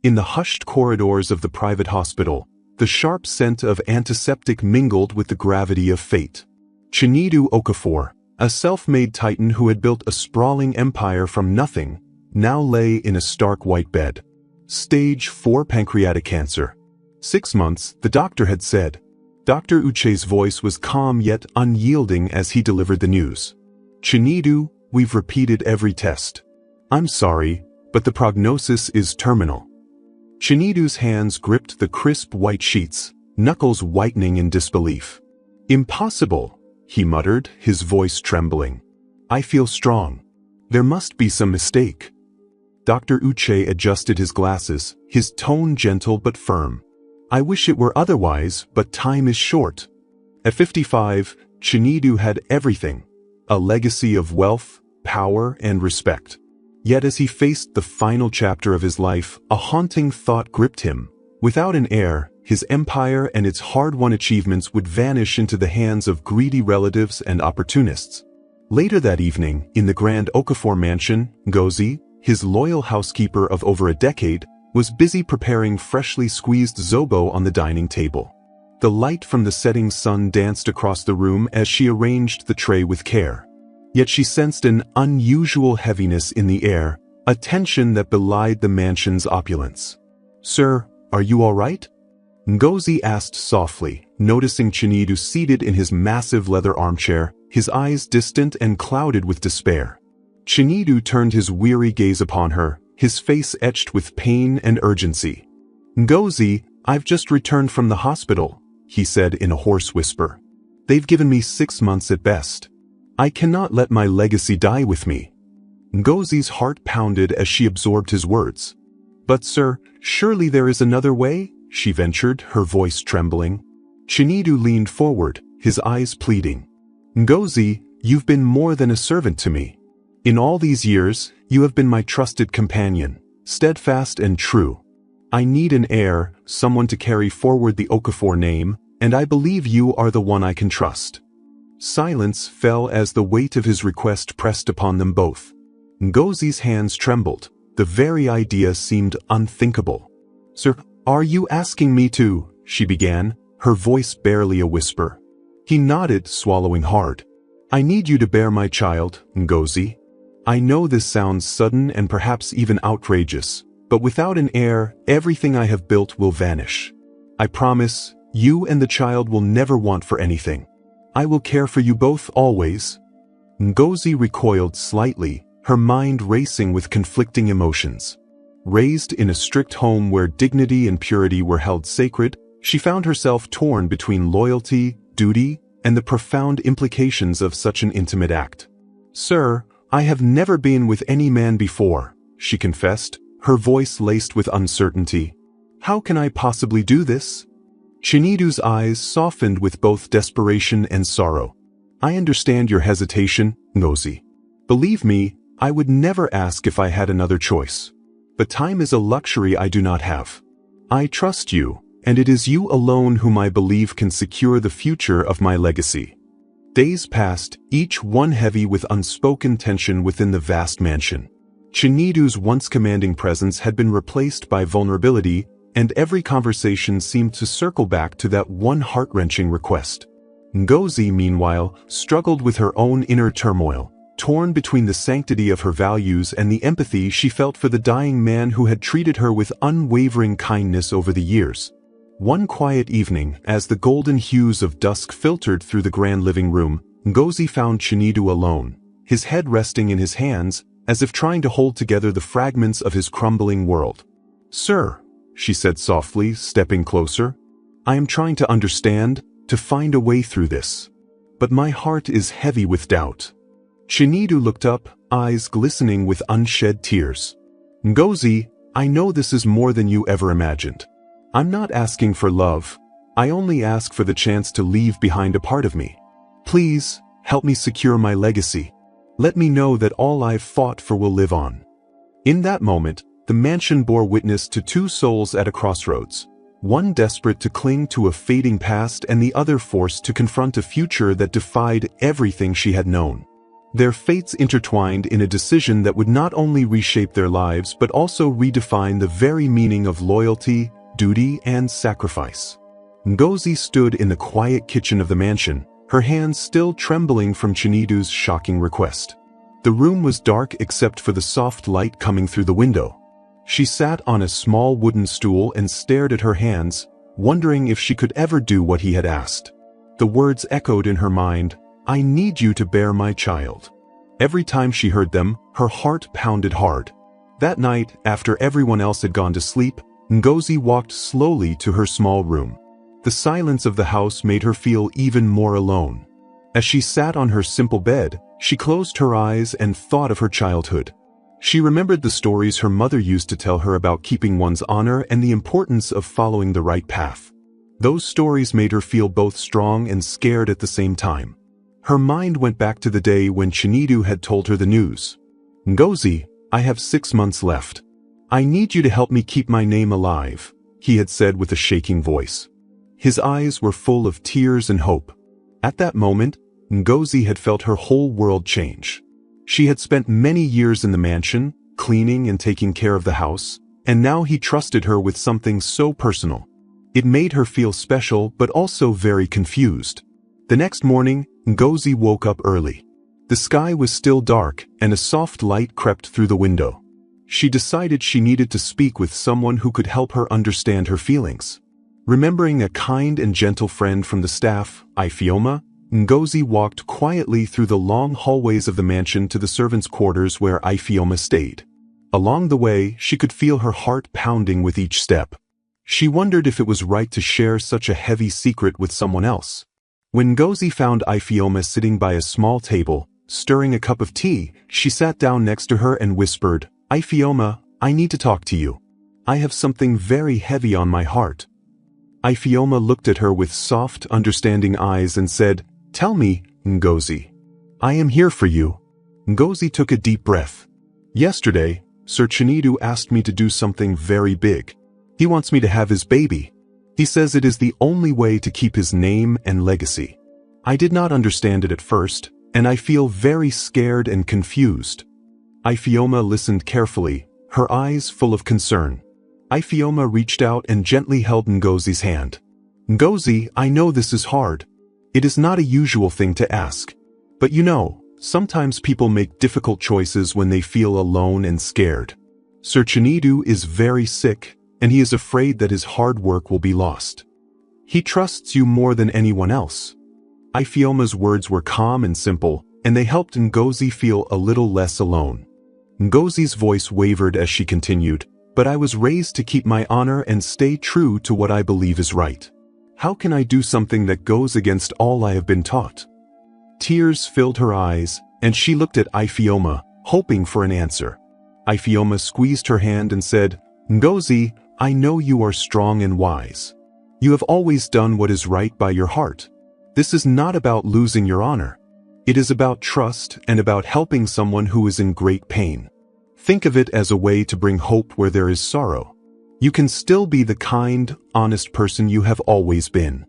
In the hushed corridors of the private hospital, the sharp scent of antiseptic mingled with the gravity of fate. Chinedu Okafor, a self-made titan who had built a sprawling empire from nothing, now lay in a stark white bed. Stage 4 pancreatic cancer. 6 months, the doctor had said. Dr. Uche's voice was calm yet unyielding as he delivered the news. Chinedu, we've repeated every test. I'm sorry, but the prognosis is terminal. Chinedu's hands gripped the crisp white sheets, knuckles whitening in disbelief. Impossible, he muttered, his voice trembling. I feel strong. There must be some mistake. Dr. Uche adjusted his glasses, his tone gentle but firm. I wish it were otherwise, but time is short. At 55, Chinedu had everything. A legacy of wealth, power, and respect. Yet as he faced the final chapter of his life, a haunting thought gripped him. Without an heir, his empire and its hard-won achievements would vanish into the hands of greedy relatives and opportunists. Later that evening, in the grand Okafor mansion, Ngozi, his loyal housekeeper of over a decade, was busy preparing freshly squeezed zobo on the dining table. The light from the setting sun danced across the room as she arranged the tray with care. Yet she sensed an unusual heaviness in the air, a tension that belied the mansion's opulence. Sir, are you all right? Ngozi asked softly, noticing Chinedu seated in his massive leather armchair, his eyes distant and clouded with despair. Chinedu turned his weary gaze upon her, his face etched with pain and urgency. Ngozi, I've just returned from the hospital, he said in a hoarse whisper. They've given me 6 months at best. I cannot let my legacy die with me. Ngozi's heart pounded as she absorbed his words. But sir, surely there is another way, she ventured, her voice trembling. Chinedu leaned forward, his eyes pleading. Ngozi, you've been more than a servant to me. In all these years, you have been my trusted companion, steadfast and true. I need an heir, someone to carry forward the Okafor name, and I believe you are the one I can trust. Silence fell as the weight of his request pressed upon them both. Ngozi's hands trembled. The very idea seemed unthinkable. Sir, are you asking me to? She began, her voice barely a whisper. He nodded, swallowing hard. I need you to bear my child, Ngozi. I know this sounds sudden and perhaps even outrageous, but without an heir, everything I have built will vanish. I promise, you and the child will never want for anything. I will care for you both always. Ngozi recoiled slightly, her mind racing with conflicting emotions. Raised in a strict home where dignity and purity were held sacred, she found herself torn between loyalty, duty, and the profound implications of such an intimate act. Sir, I have never been with any man before, she confessed, her voice laced with uncertainty. How can I possibly do this? Chinedu's eyes softened with both desperation and sorrow. I understand your hesitation, Ngozi. Believe me, I would never ask if I had another choice. But time is a luxury I do not have. I trust you, and it is you alone whom I believe can secure the future of my legacy. Days passed, each one heavy with unspoken tension within the vast mansion. Chinedu's once commanding presence had been replaced by vulnerability, and every conversation seemed to circle back to that one heart-wrenching request. Ngozi, meanwhile, struggled with her own inner turmoil, torn between the sanctity of her values and the empathy she felt for the dying man who had treated her with unwavering kindness over the years. One quiet evening, as the golden hues of dusk filtered through the grand living room, Ngozi found Chinedu alone, his head resting in his hands, as if trying to hold together the fragments of his crumbling world. Sir, she said softly, stepping closer, I am trying to understand, to find a way through this. But my heart is heavy with doubt. Chinedu looked up, eyes glistening with unshed tears. Ngozi, I know this is more than you ever imagined. I'm not asking for love. I only ask for the chance to leave behind a part of me. Please, help me secure my legacy. Let me know that all I've fought for will live on. In that moment, the mansion bore witness to two souls at a crossroads, one desperate to cling to a fading past and the other forced to confront a future that defied everything she had known. Their fates intertwined in a decision that would not only reshape their lives but also redefine the very meaning of loyalty, duty, and sacrifice. Ngozi stood in the quiet kitchen of the mansion, her hands still trembling from Chinedu's shocking request. The room was dark except for the soft light coming through the window. She sat on a small wooden stool and stared at her hands, wondering if she could ever do what he had asked. The words echoed in her mind, "I need you to bear my child." Every time she heard them, her heart pounded hard. That night, after everyone else had gone to sleep, Ngozi walked slowly to her small room. The silence of the house made her feel even more alone. As she sat on her simple bed, she closed her eyes and thought of her childhood. She remembered the stories her mother used to tell her about keeping one's honor and the importance of following the right path. Those stories made her feel both strong and scared at the same time. Her mind went back to the day when Chinedu had told her the news. "Ngozi, I have 6 months left. I need you to help me keep my name alive," he had said with a shaking voice. His eyes were full of tears and hope. At that moment, Ngozi had felt her whole world change. She had spent many years in the mansion, cleaning and taking care of the house, and now he trusted her with something so personal. It made her feel special but also very confused. The next morning, Ngozi woke up early. The sky was still dark, and a soft light crept through the window. She decided she needed to speak with someone who could help her understand her feelings. Remembering a kind and gentle friend from the staff, Ifeoma, Ngozi walked quietly through the long hallways of the mansion to the servants' quarters where Ifeoma stayed. Along the way, she could feel her heart pounding with each step. She wondered if it was right to share such a heavy secret with someone else. When Ngozi found Ifeoma sitting by a small table, stirring a cup of tea, she sat down next to her and whispered, "Ifeoma, I need to talk to you. I have something very heavy on my heart." Ifeoma looked at her with soft, understanding eyes and said, "Tell me, Ngozi. I am here for you." Ngozi took a deep breath. "Yesterday, Sir Chinedu asked me to do something very big. He wants me to have his baby. He says it is the only way to keep his name and legacy. I did not understand it at first, and I feel very scared and confused." Ifeoma listened carefully, her eyes full of concern. Ifeoma reached out and gently held Ngozi's hand. "Ngozi, I know this is hard. It is not a usual thing to ask. But you know, sometimes people make difficult choices when they feel alone and scared. Sir Chinedu is very sick, and he is afraid that his hard work will be lost. He trusts you more than anyone else." Ifeoma's words were calm and simple, and they helped Ngozi feel a little less alone. Ngozi's voice wavered as she continued, "But I was raised to keep my honor and stay true to what I believe is right. How can I do something that goes against all I have been taught?" Tears filled her eyes, and she looked at Ifeoma, hoping for an answer. Ifeoma squeezed her hand and said, "Ngozi, I know you are strong and wise. You have always done what is right by your heart. This is not about losing your honor. It is about trust and about helping someone who is in great pain. Think of it as a way to bring hope where there is sorrow. You can still be the kind, honest person you have always been."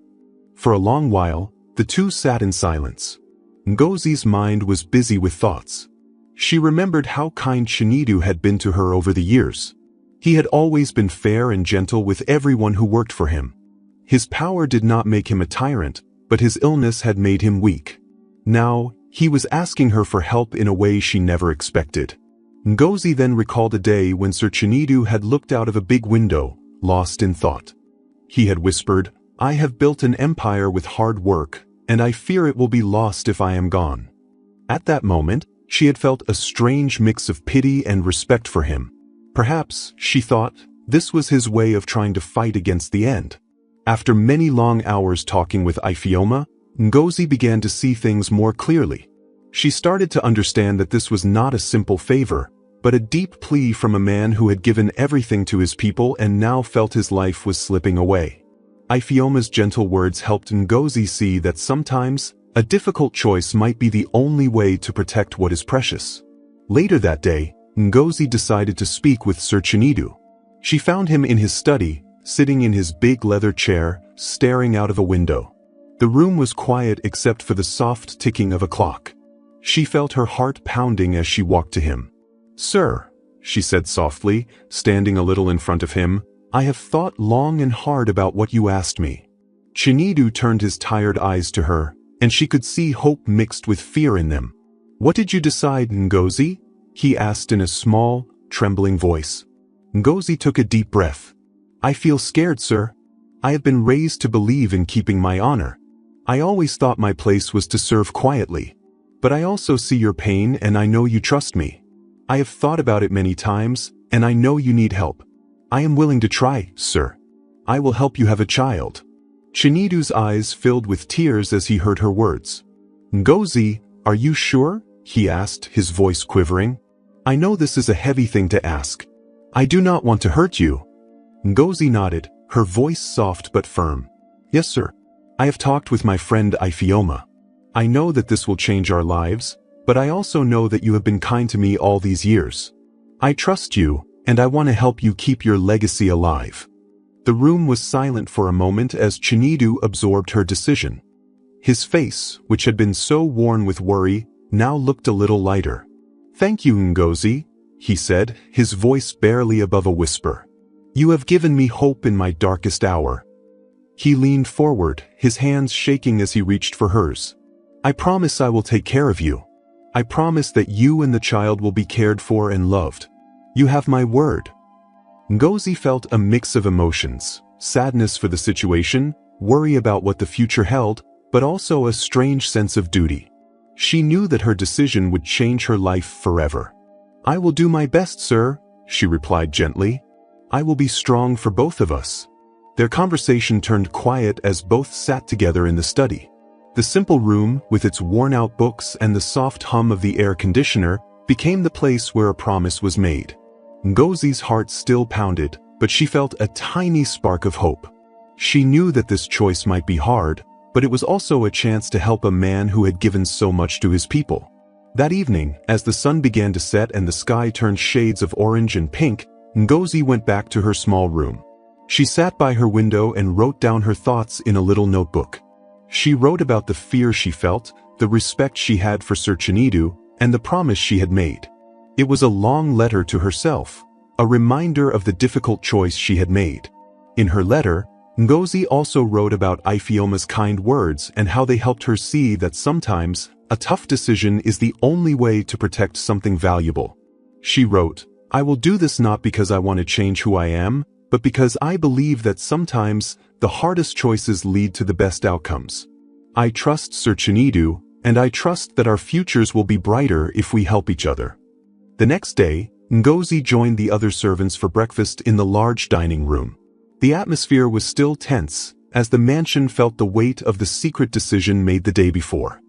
For a long while, the two sat in silence. Ngozi's mind was busy with thoughts. She remembered how kind Chinedu had been to her over the years. He had always been fair and gentle with everyone who worked for him. His power did not make him a tyrant, but his illness had made him weak. Now, he was asking her for help in a way she never expected. Ngozi then recalled a day when Sir Chinedu had looked out of a big window, lost in thought. He had whispered, "I have built an empire with hard work, and I fear it will be lost if I am gone." At that moment, she had felt a strange mix of pity and respect for him. Perhaps, she thought, this was his way of trying to fight against the end. After many long hours talking with Ifeoma, Ngozi began to see things more clearly. She started to understand that this was not a simple favor, but a deep plea from a man who had given everything to his people and now felt his life was slipping away. Ifeoma's gentle words helped Ngozi see that sometimes, a difficult choice might be the only way to protect what is precious. Later that day, Ngozi decided to speak with Sir Chinedu. She found him in his study, sitting in his big leather chair, staring out of a window. The room was quiet except for the soft ticking of a clock. She felt her heart pounding as she walked to him. "Sir," she said softly, standing a little in front of him, "I have thought long and hard about what you asked me." Chinedu turned his tired eyes to her, and she could see hope mixed with fear in them. "What did you decide, Ngozi?" he asked in a small, trembling voice. Ngozi took a deep breath. "I feel scared, sir. I have been raised to believe in keeping my honor. I always thought my place was to serve quietly. But I also see your pain and I know you trust me. I have thought about it many times, and I know you need help. I am willing to try, sir. I will help you have a child." Chinedu's eyes filled with tears as he heard her words. "Ngozi, are you sure?" he asked, his voice quivering. "I know this is a heavy thing to ask. I do not want to hurt you." Ngozi nodded, her voice soft but firm. "Yes, sir. I have talked with my friend Ifeoma. I know that this will change our lives, but I also know that you have been kind to me all these years. I trust you, and I want to help you keep your legacy alive." The room was silent for a moment as Chinedu absorbed her decision. His face, which had been so worn with worry, now looked a little lighter. "Thank you, Ngozi," he said, his voice barely above a whisper. "You have given me hope in my darkest hour." He leaned forward, his hands shaking as he reached for hers. "I promise I will take care of you. I promise that you and the child will be cared for and loved. You have my word." Ngozi felt a mix of emotions, sadness for the situation, worry about what the future held, but also a strange sense of duty. She knew that her decision would change her life forever. "I will do my best, sir," she replied gently. "I will be strong for both of us." Their conversation turned quiet as both sat together in the study. The simple room, with its worn-out books and the soft hum of the air conditioner, became the place where a promise was made. Ngozi's heart still pounded, but she felt a tiny spark of hope. She knew that this choice might be hard, but it was also a chance to help a man who had given so much to his people. That evening, as the sun began to set and the sky turned shades of orange and pink, Ngozi went back to her small room. She sat by her window and wrote down her thoughts in a little notebook. She wrote about the fear she felt, the respect she had for Sir Chinedu, and the promise she had made. It was a long letter to herself, a reminder of the difficult choice she had made. In her letter, Ngozi also wrote about Ifeoma's kind words and how they helped her see that sometimes, a tough decision is the only way to protect something valuable. She wrote, "I will do this not because I want to change who I am, but because I believe that sometimes, the hardest choices lead to the best outcomes. I trust Sir Chinedu, and I trust that our futures will be brighter if we help each other." The next day, Ngozi joined the other servants for breakfast in the large dining room. The atmosphere was still tense, as the mansion felt the weight of the secret decision made the day before.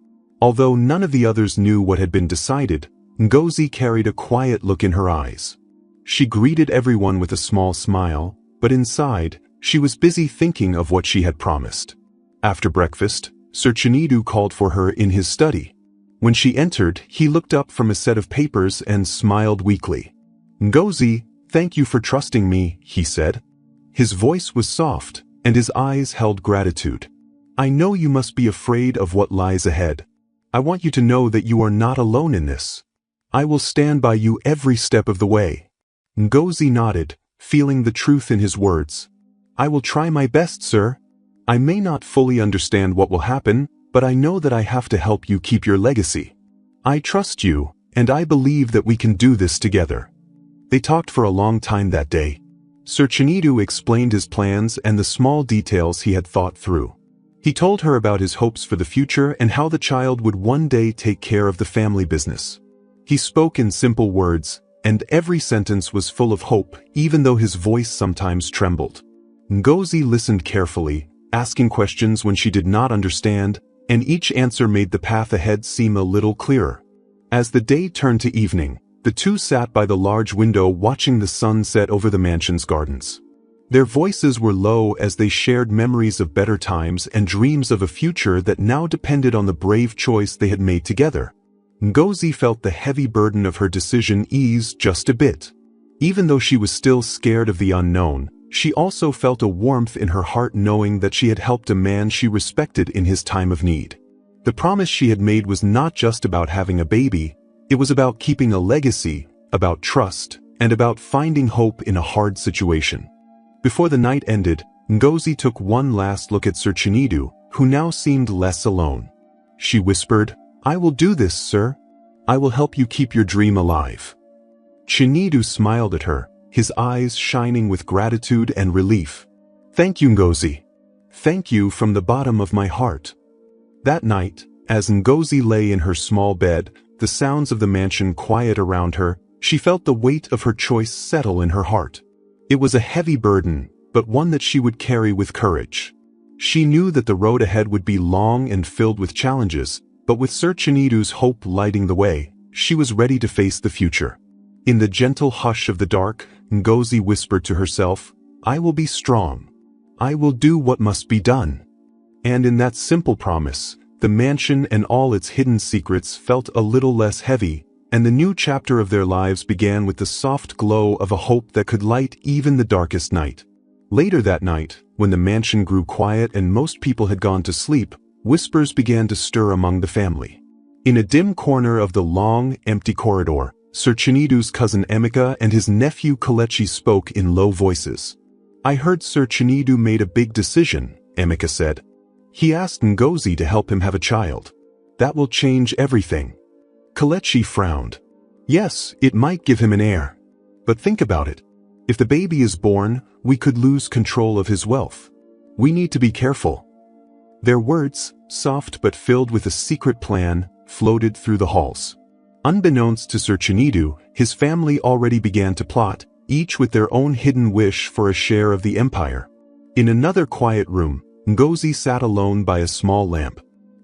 Although none of the others knew what had been decided, Ngozi carried a quiet look in her eyes. She greeted everyone with a small smile, but inside, she was busy thinking of what she had promised. After breakfast, Sir Chinedu called for her in his study. When she entered, he looked up from a set of papers and smiled weakly. "Ngozi, thank you for trusting me," he said. His voice was soft, and his eyes held gratitude. "I know you must be afraid of what lies ahead. I want you to know that you are not alone in this. I will stand by you every step of the way." Ngozi nodded, feeling the truth in his words. "I will try my best, sir. I may not fully understand what will happen, but I know that I have to help you keep your legacy. I trust you, and I believe that we can do this together." They talked for a long time that day. Sir Chinedu explained his plans and the small details he had thought through. He told her about his hopes for the future and how the child would one day take care of the family business. He spoke in simple words, and every sentence was full of hope, even though his voice sometimes trembled. Ngozi listened carefully, asking questions when she did not understand, and each answer made the path ahead seem a little clearer. As the day turned to evening, the two sat by the large window watching the sun set over the mansion's gardens. Their voices were low as they shared memories of better times and dreams of a future that now depended on the brave choice they had made together. Ngozi felt the heavy burden of her decision ease just a bit. Even though she was still scared of the unknown, she also felt a warmth in her heart knowing that she had helped a man she respected in his time of need. The promise she had made was not just about having a baby, it was about keeping a legacy, about trust, and about finding hope in a hard situation. Before the night ended, Ngozi took one last look at Sir Chinedu, who now seemed less alone. She whispered, "I will do this, sir. I will help you keep your dream alive." Chinedu smiled at her, his eyes shining with gratitude and relief. "Thank you, Ngozi. Thank you from the bottom of my heart." That night, as Ngozi lay in her small bed, the sounds of the mansion quiet around her, she felt the weight of her choice settle in her heart. It was a heavy burden, but one that she would carry with courage. She knew that the road ahead would be long and filled with challenges, but with Sir Chinedu's hope lighting the way, she was ready to face the future. In the gentle hush of the dark, Ngozi whispered to herself, "I will be strong. I will do what must be done." And in that simple promise, the mansion and all its hidden secrets felt a little less heavy, and the new chapter of their lives began with the soft glow of a hope that could light even the darkest night. Later that night, when the mansion grew quiet and most people had gone to sleep, whispers began to stir among the family. In a dim corner of the long, empty corridor, Sir Chinedu's cousin Emeka and his nephew Kelechi spoke in low voices. "I heard Sir Chinedu made a big decision," Emeka said. "He asked Ngozi to help him have a child. That will change everything." Kelechi frowned. "Yes, it might give him an heir. But think about it. If the baby is born, we could lose control of his wealth. We need to be careful." Their words, soft but filled with a secret plan, floated through the halls. Unbeknownst to Sir Chinedu, his family already began to plot, each with their own hidden wish for a share of the empire. In another quiet room, Ngozi sat alone by a small lamp.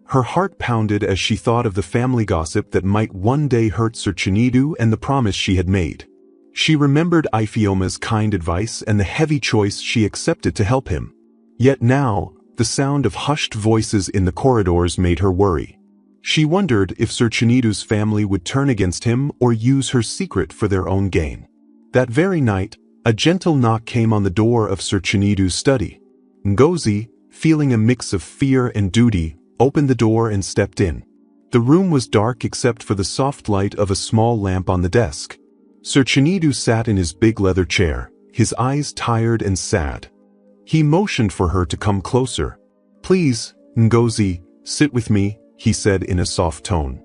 Her heart pounded as she thought of the family gossip that might one day hurt Sir Chinedu and the promise she had made. She remembered Ifeoma's kind advice and the heavy choice she accepted to help him. Yet now, the sound of hushed voices in the corridors made her worry. She wondered if Sir Chinedu's family would turn against him or use her secret for their own gain. That very night, a gentle knock came on the door of Sir Chinedu's study. Ngozi, feeling a mix of fear and duty, opened the door and stepped in. The room was dark except for the soft light of a small lamp on the desk. Sir Chinedu sat in his big leather chair, his eyes tired and sad. He motioned for her to come closer. "Please, Ngozi, sit with me," he said in a soft tone.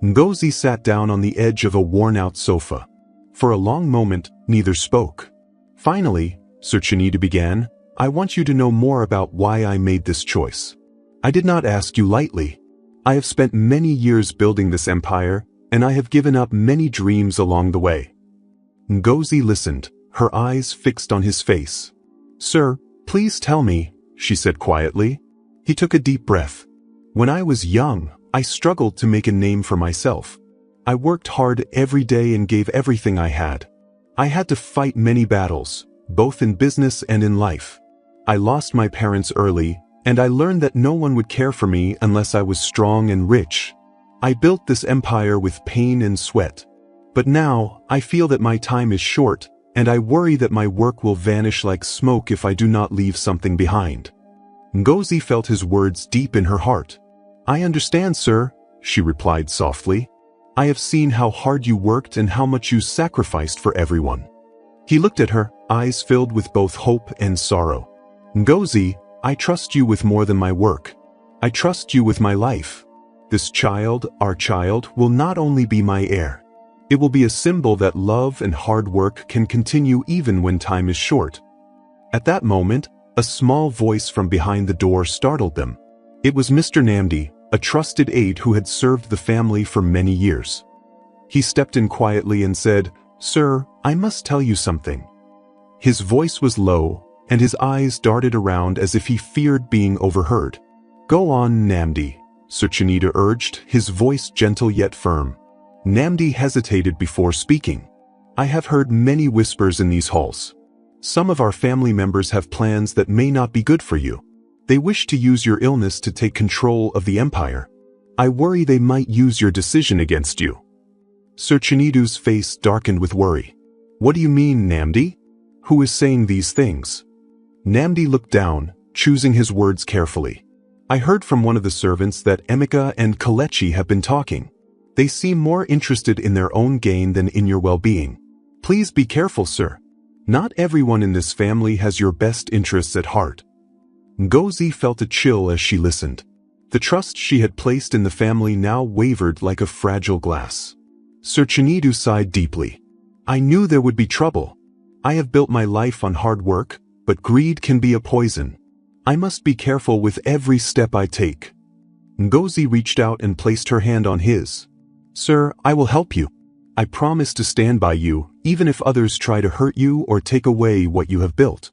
Ngozi sat down on the edge of a worn-out sofa. For a long moment, neither spoke. Finally, Sir Chinedu began, "I want you to know more about why I made this choice. I did not ask you lightly. I have spent many years building this empire, and I have given up many dreams along the way." Ngozi listened, her eyes fixed on his face. "Sir, please tell me," she said quietly. He took a deep breath. "When I was young, I struggled to make a name for myself. I worked hard every day and gave everything I had. I had to fight many battles, both in business and in life. I lost my parents early, and I learned that no one would care for me unless I was strong and rich. I built this empire with pain and sweat. But now, I feel that my time is short, and I worry that my work will vanish like smoke if I do not leave something behind." Ngozi felt his words deep in her heart. "I understand, sir," she replied softly. "I have seen how hard you worked and how much you sacrificed for everyone." He looked at her, eyes filled with both hope and sorrow. "Ngozi, I trust you with more than my work. I trust you with my life. This child, our child, will not only be my heir. It will be a symbol that love and hard work can continue even when time is short." At that moment, a small voice from behind the door startled them. It was Mr. Namdi, a trusted aide who had served the family for many years. He stepped in quietly and said, "Sir, I must tell you something." His voice was low, and his eyes darted around as if he feared being overheard. "Go on, Namdi," Sir Chinedu urged, his voice gentle yet firm. Namdi hesitated before speaking. "I have heard many whispers in these halls. Some of our family members have plans that may not be good for you. They wish to use your illness to take control of the empire. I worry they might use your decision against you." Sir Chinedu's face darkened with worry. "What do you mean, Namdi? Who is saying these things?" Namdi looked down, choosing his words carefully. I heard from one of the servants that Emika and Kalechi have been talking. They seem more interested in their own gain than in your well-being. Please be careful, sir. Not everyone in this family has your best interests at heart. Ngozi felt a chill as she listened. The trust she had placed in the family now wavered like a fragile glass. Sir Chinedu sighed deeply. I knew there would be trouble. I have built my life on hard work, but greed can be a poison. I must be careful with every step I take. Ngozi reached out and placed her hand on his. Sir, I will help you. I promise to stand by you, even if others try to hurt you or take away what you have built.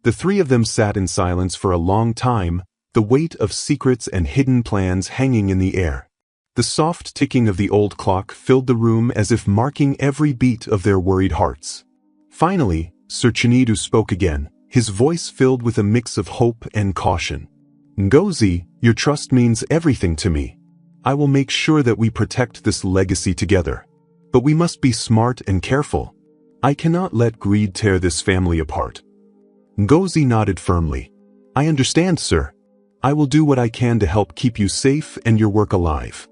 The three of them sat in silence for a long time, the weight of secrets and hidden plans hanging in the air. The soft ticking of the old clock filled the room as if marking every beat of their worried hearts. Finally, Sir Chinedu spoke again, his voice filled with a mix of hope and caution. Ngozi, your trust means everything to me. I will make sure that we protect this legacy together. But we must be smart and careful. I cannot let greed tear this family apart. Ngozi nodded firmly. I understand, sir. I will do what I can to help keep you safe and your work alive.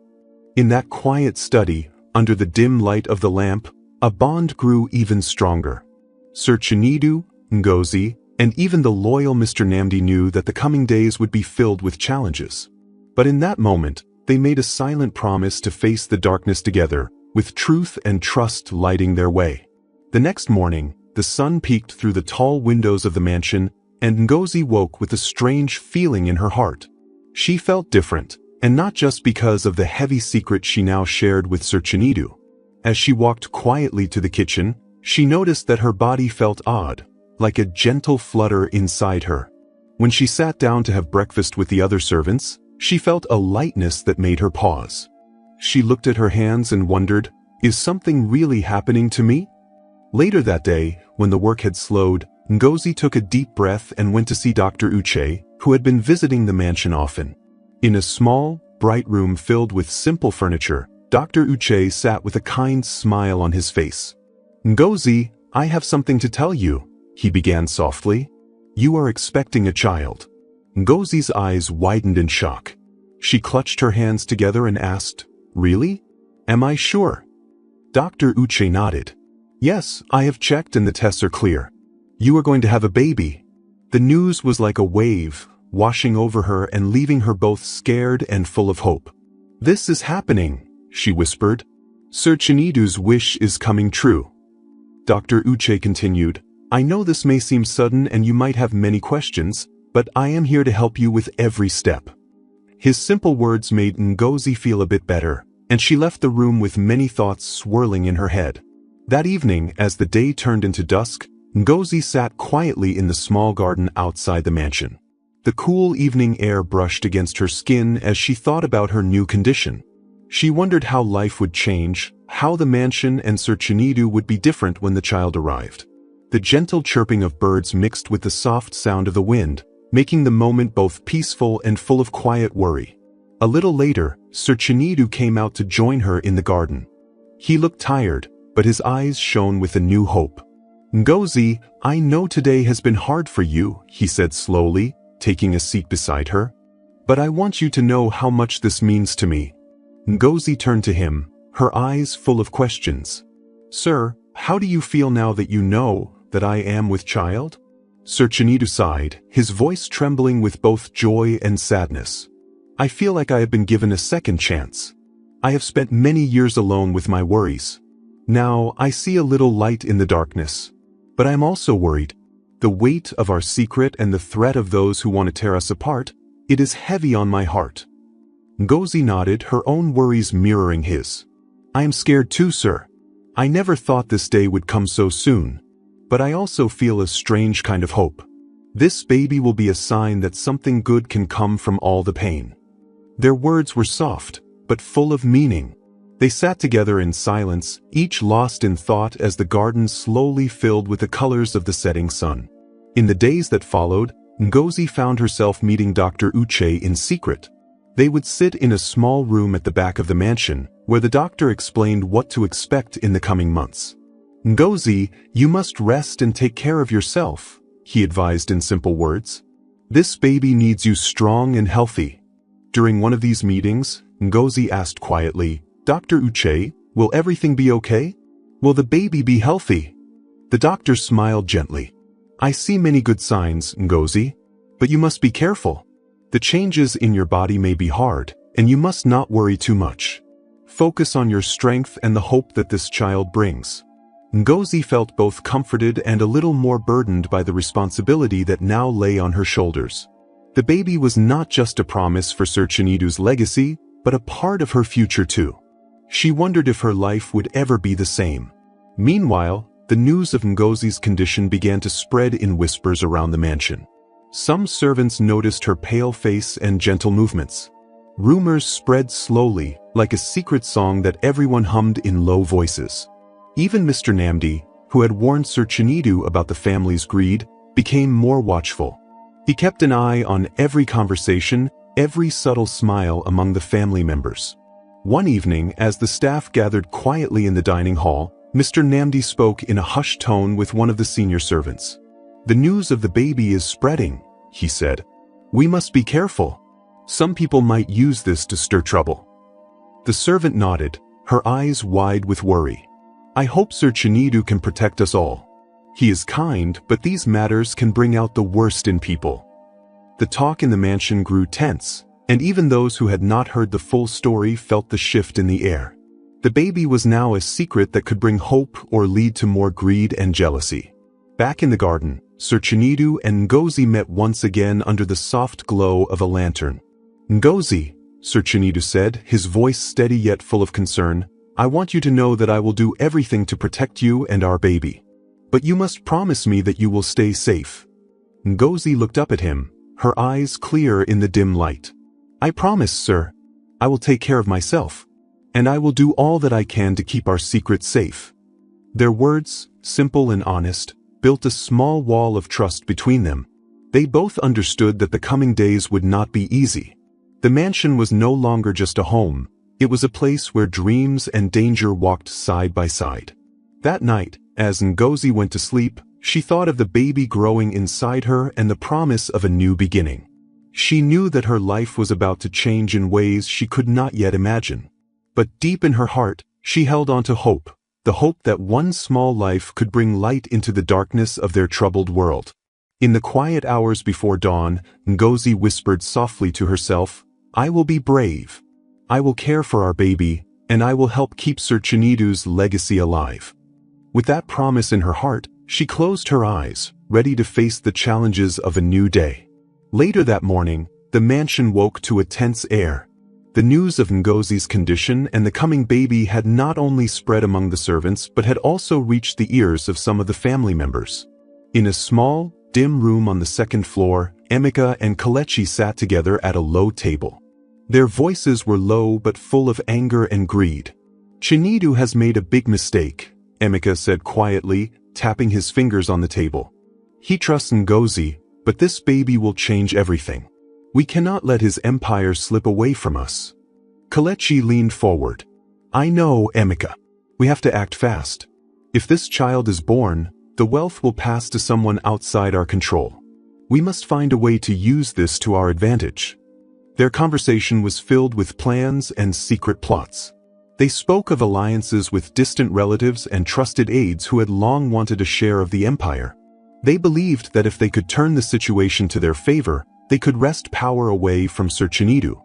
In that quiet study, under the dim light of the lamp, a bond grew even stronger. Sir Chinedu, Ngozi, and even the loyal Mr. Namdi knew that the coming days would be filled with challenges. But in that moment, they made a silent promise to face the darkness together, with truth and trust lighting their way. The next morning, the sun peeked through the tall windows of the mansion, and Ngozi woke with a strange feeling in her heart. She felt different, and not just because of the heavy secret she now shared with Sir Chinedu. As she walked quietly to the kitchen, she noticed that her body felt odd, like a gentle flutter inside her. When she sat down to have breakfast with the other servants, she felt a lightness that made her pause. She looked at her hands and wondered, is something really happening to me? Later that day, when the work had slowed, Ngozi took a deep breath and went to see Dr. Uche, who had been visiting the mansion often. In a small, bright room filled with simple furniture, Dr. Uche sat with a kind smile on his face. Ngozi, I have something to tell you, he began softly. You are expecting a child. Ngozi's eyes widened in shock. She clutched her hands together and asked, Really? Am I sure? Dr. Uche nodded. Yes, I have checked and the tests are clear. You are going to have a baby. The news was like a wave, washing over her and leaving her both scared and full of hope. This is happening, she whispered. Sir Chinedu's wish is coming true. Dr. Uche continued, I know this may seem sudden and you might have many questions, but I am here to help you with every step. His simple words made Ngozi feel a bit better, and she left the room with many thoughts swirling in her head. That evening, as the day turned into dusk, Ngozi sat quietly in the small garden outside the mansion. The cool evening air brushed against her skin as she thought about her new condition. She wondered how life would change, how the mansion and Sir Chinedu would be different when the child arrived. The gentle chirping of birds mixed with the soft sound of the wind, making the moment both peaceful and full of quiet worry. A little later, Sir Chinedu came out to join her in the garden. He looked tired, but his eyes shone with a new hope. Ngozi, I know today has been hard for you, he said slowly, taking a seat beside her. But I want you to know how much this means to me. Ngozi turned to him, her eyes full of questions. Sir, how do you feel now that you know that I am with child? Sir Chinedu sighed, his voice trembling with both joy and sadness. I feel like I have been given a second chance. I have spent many years alone with my worries. Now I see a little light in the darkness. But I am also worried. The weight of our secret and the threat of those who want to tear us apart, it is heavy on my heart. Ngozi nodded, her own worries mirroring his. I am scared too, sir. I never thought this day would come so soon. But I also feel a strange kind of hope. This baby will be a sign that something good can come from all the pain. Their words were soft, but full of meaning. They sat together in silence, each lost in thought as the garden slowly filled with the colors of the setting sun. In the days that followed, Ngozi found herself meeting Dr. Uche in secret. They would sit in a small room at the back of the mansion, where the doctor explained what to expect in the coming months. Ngozi, you must rest and take care of yourself, he advised in simple words. This baby needs you strong and healthy. During one of these meetings, Ngozi asked quietly, Dr. Uche, will everything be okay? Will the baby be healthy? The doctor smiled gently. I see many good signs, Ngozi. But you must be careful. The changes in your body may be hard, and you must not worry too much. Focus on your strength and the hope that this child brings. Ngozi felt both comforted and a little more burdened by the responsibility that now lay on her shoulders. The baby was not just a promise for Sir Chinidu's legacy, but a part of her future too. She wondered if her life would ever be the same. Meanwhile, the news of Ngozi's condition began to spread in whispers around the mansion. Some servants noticed her pale face and gentle movements. Rumors spread slowly, like a secret song that everyone hummed in low voices. Even Mr. Namdi, who had warned Sir Chinidu about the family's greed, became more watchful. He kept an eye on every conversation, every subtle smile among the family members. One evening, as the staff gathered quietly in the dining hall, Mr. Namdi spoke in a hushed tone with one of the senior servants. The news of the baby is spreading, he said. We must be careful. Some people might use this to stir trouble. The servant nodded, her eyes wide with worry. I hope Sir Chinidu can protect us all. He is kind, but these matters can bring out the worst in people. The talk in the mansion grew tense, and even those who had not heard the full story felt the shift in the air. The baby was now a secret that could bring hope or lead to more greed and jealousy. Back in the garden, Sir Chinidu and Ngozi met once again under the soft glow of a lantern. Ngozi, Sir Chinidu said, his voice steady yet full of concern, I want you to know that I will do everything to protect you and our baby. But you must promise me that you will stay safe. Ngozi looked up at him, her eyes clear in the dim light. I promise, sir. I will take care of myself. And I will do all that I can to keep our secret safe. Their words, simple and honest, built a small wall of trust between them. They both understood that the coming days would not be easy. The mansion was no longer just a home. It was a place where dreams and danger walked side by side. That night, as Ngozi went to sleep, she thought of the baby growing inside her and the promise of a new beginning. She knew that her life was about to change in ways she could not yet imagine. But deep in her heart, she held on to hope, the hope that one small life could bring light into the darkness of their troubled world. In the quiet hours before dawn, Ngozi whispered softly to herself, I will be brave. I will care for our baby, and I will help keep Sir Chinidu's legacy alive. With that promise in her heart, she closed her eyes, ready to face the challenges of a new day. Later that morning, the mansion woke to a tense air. The news of Ngozi's condition and the coming baby had not only spread among the servants but had also reached the ears of some of the family members. In a small, dim room on the second floor, Emeka and Kelechi sat together at a low table. Their voices were low but full of anger and greed. Chinidu has made a big mistake, Emeka said quietly, tapping his fingers on the table. He trusts Ngozi, but this baby will change everything. We cannot let his empire slip away from us. Kelechi leaned forward. I know, Emeka. We have to act fast. If this child is born, the wealth will pass to someone outside our control. We must find a way to use this to our advantage. Their conversation was filled with plans and secret plots. They spoke of alliances with distant relatives and trusted aides who had long wanted a share of the empire. They believed that if they could turn the situation to their favor, they could wrest power away from Sir Chinidu.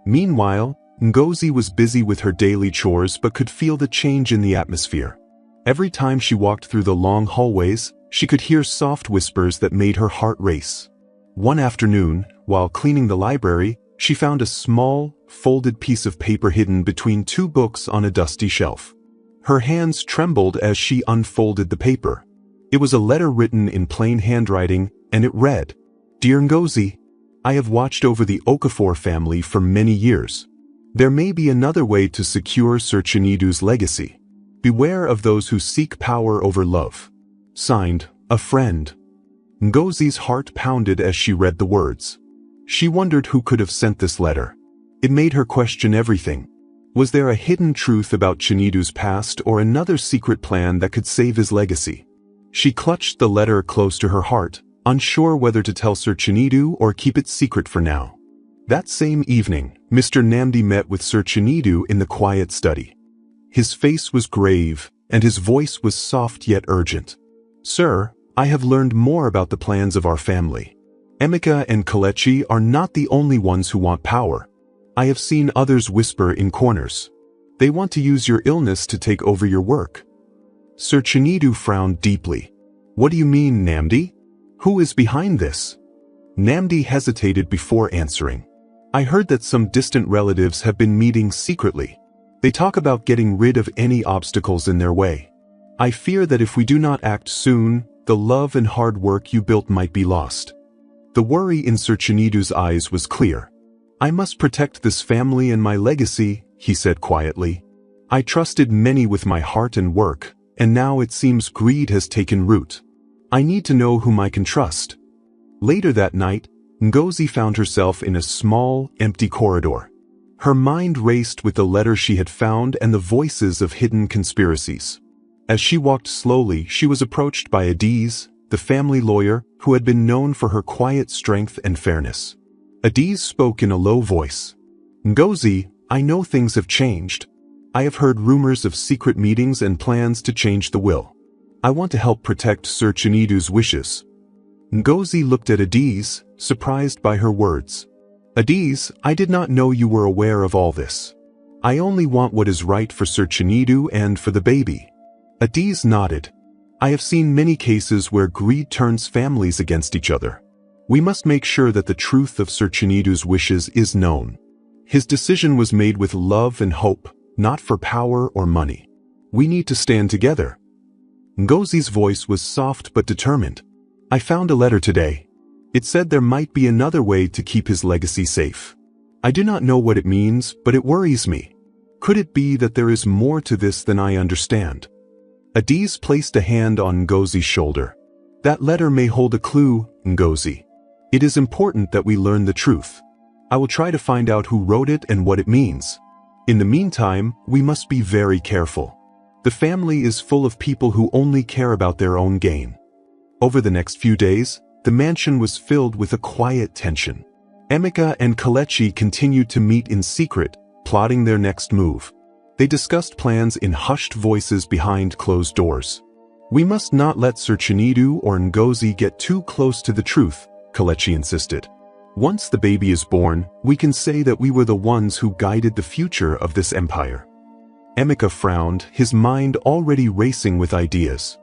Meanwhile, Ngozi was busy with her daily chores but could feel the change in the atmosphere. Every time she walked through the long hallways, she could hear soft whispers that made her heart race. One afternoon, while cleaning the library, she found a small, folded piece of paper hidden between two books on a dusty shelf. Her hands trembled as she unfolded the paper. It was a letter written in plain handwriting, and it read, Dear Ngozi, I have watched over the Okafor family for many years. There may be another way to secure Sir Chinidu's legacy. Beware of those who seek power over love. Signed, a friend. Ngozi's heart pounded as she read the words. She wondered who could have sent this letter. It made her question everything. Was there a hidden truth about Chinidu's past or another secret plan that could save his legacy? She clutched the letter close to her heart, unsure whether to tell Sir Chinidu or keep it secret for now. That same evening, Mr. Namdi met with Sir Chinidu in the quiet study. His face was grave, and his voice was soft yet urgent. "Sir, I have learned more about the plans of our family. Emeka and Kelechi are not the only ones who want power. I have seen others whisper in corners. They want to use your illness to take over your work." Sir Chinidu frowned deeply. "What do you mean, Namdi? Who is behind this?" Namdi hesitated before answering. "I heard that some distant relatives have been meeting secretly. They talk about getting rid of any obstacles in their way. I fear that if we do not act soon, the love and hard work you built might be lost." The worry in Sir Chinidu's eyes was clear. "I must protect this family and my legacy," he said quietly. "I trusted many with my heart and work, and now it seems greed has taken root. I need to know whom I can trust." Later that night, Ngozi found herself in a small, empty corridor. Her mind raced with the letter she had found and the voices of hidden conspiracies. As she walked slowly, she was approached by Adiz, the family lawyer, who had been known for her quiet strength and fairness. Adiz spoke in a low voice. "Ngozi, I know things have changed. I have heard rumors of secret meetings and plans to change the will. I want to help protect Sir Chinidu's wishes." Ngozi looked at Adiz, surprised by her words. "Adiz, I did not know you were aware of all this. I only want what is right for Sir Chinidu and for the baby." Adiz nodded. "I have seen many cases where greed turns families against each other. We must make sure that the truth of Sir Chinidu's wishes is known. His decision was made with love and hope, not for power or money. We need to stand together." Ngozi's voice was soft but determined. "I found a letter today. It said there might be another way to keep his legacy safe. I do not know what it means, but it worries me. Could it be that there is more to this than I understand?" Adiz placed a hand on Ngozi's shoulder. "That letter may hold a clue, Ngozi. It is important that we learn the truth. I will try to find out who wrote it and what it means. In the meantime, we must be very careful. The family is full of people who only care about their own gain." Over the next few days, the mansion was filled with a quiet tension. Emeka and Kelechi continued to meet in secret, plotting their next move. They discussed plans in hushed voices behind closed doors. "We must not let Sir Chinidu or Ngozi get too close to the truth," Kelechi insisted. "Once the baby is born, we can say that we were the ones who guided the future of this empire." Emeka frowned, his mind already racing with ideas.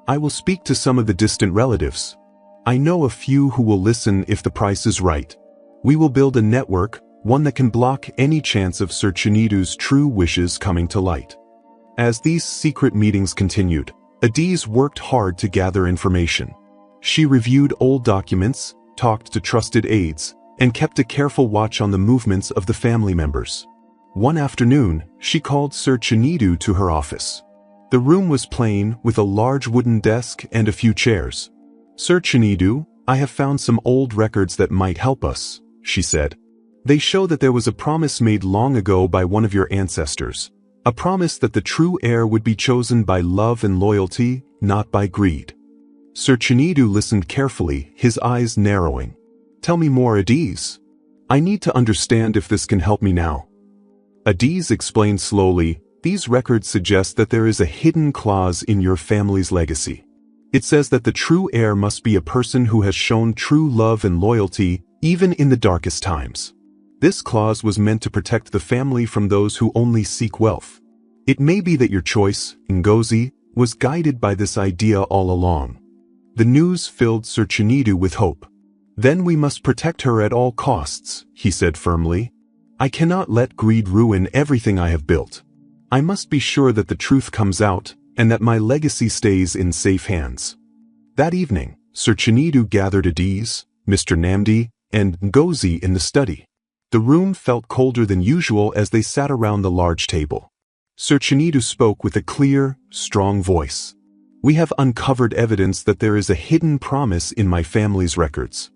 "I will speak to some of the distant relatives. I know a few who will listen if the price is right. We will build a network, one that can block any chance of Sir Chinidu's true wishes coming to light." As these secret meetings continued, Adiz worked hard to gather information. She reviewed old documents, talked to trusted aides, and kept a careful watch on the movements of the family members. One afternoon, she called Sir Chinidu to her office. The room was plain, with a large wooden desk and a few chairs. "Sir Chinidu, I have found some old records that might help us," she said. "They show that there was a promise made long ago by one of your ancestors. A promise that the true heir would be chosen by love and loyalty, not by greed." Sir Chinidu listened carefully, his eyes narrowing. "Tell me more, Adiz. I need to understand if this can help me now." Adiz explained slowly, "These records suggest that there is a hidden clause in your family's legacy. It says that the true heir must be a person who has shown true love and loyalty, even in the darkest times. This clause was meant to protect the family from those who only seek wealth. It may be that your choice, Ngozi, was guided by this idea all along." The news filled Sir Chinidu with hope. "Then we must protect her at all costs," he said firmly. "I cannot let greed ruin everything I have built. I must be sure that the truth comes out, and that my legacy stays in safe hands." That evening, Sir Chinidu gathered Adiz, Mr. Namdi, and Ngozi in the study. The room felt colder than usual as they sat around the large table. Sir Chinidu spoke with a clear, strong voice. "We have uncovered evidence that there is a hidden promise in my family's records.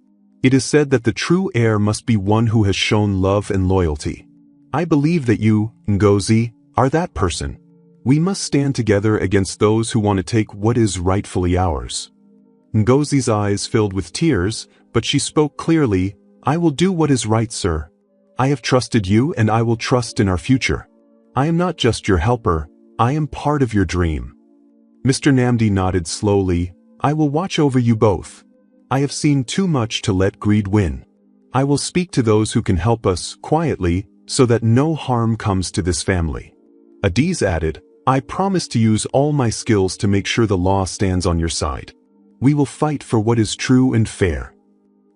It is said that the true heir must be one who has shown love and loyalty. I believe that you, Ngozi, are that person. We must stand together against those who want to take what is rightfully ours." Ngozi's eyes filled with tears, but she spoke clearly, "I will do what is right, sir. I have trusted you and I will trust in our future. I am not just your helper, I am part of your dream." Mr. Namdi nodded slowly, "I will watch over you both. I have seen too much to let greed win. I will speak to those who can help us, quietly, so that no harm comes to this family." Adiz added, "I promise to use all my skills to make sure the law stands on your side. We will fight for what is true and fair."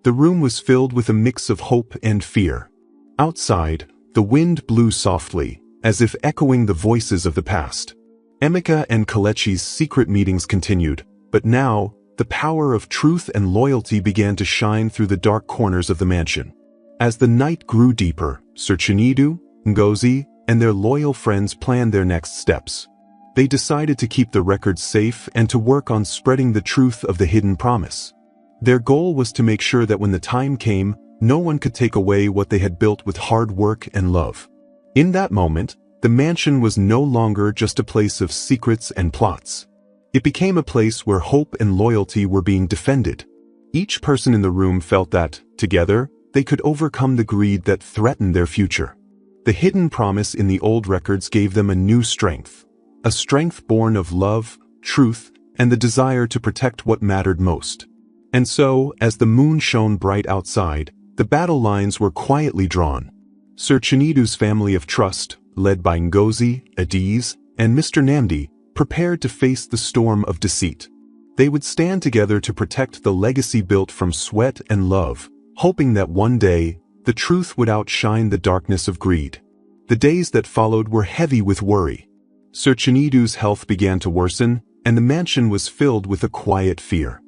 The room was filled with a mix of hope and fear. Outside, the wind blew softly, as if echoing the voices of the past. Emeka and Kelechi's secret meetings continued, but now, the power of truth and loyalty began to shine through the dark corners of the mansion. As the night grew deeper, Sir Chinedu, Ngozi, and their loyal friends planned their next steps. They decided to keep the records safe and to work on spreading the truth of the hidden promise. Their goal was to make sure that when the time came, no one could take away what they had built with hard work and love. In that moment, the mansion was no longer just a place of secrets and plots. It became a place where hope and loyalty were being defended. Each person in the room felt that, together, they could overcome the greed that threatened their future. The hidden promise in the old records gave them a new strength. A strength born of love, truth, and the desire to protect what mattered most. And so, as the moon shone bright outside, the battle lines were quietly drawn. Sir Chinedu's family of trust, led by Ngozi, Adiz, and Mr. Namdi, prepared to face the storm of deceit. They would stand together to protect the legacy built from sweat and love, hoping that one day, the truth would outshine the darkness of greed. The days that followed were heavy with worry. Sir Chinedu's health began to worsen, and the mansion was filled with a quiet fear.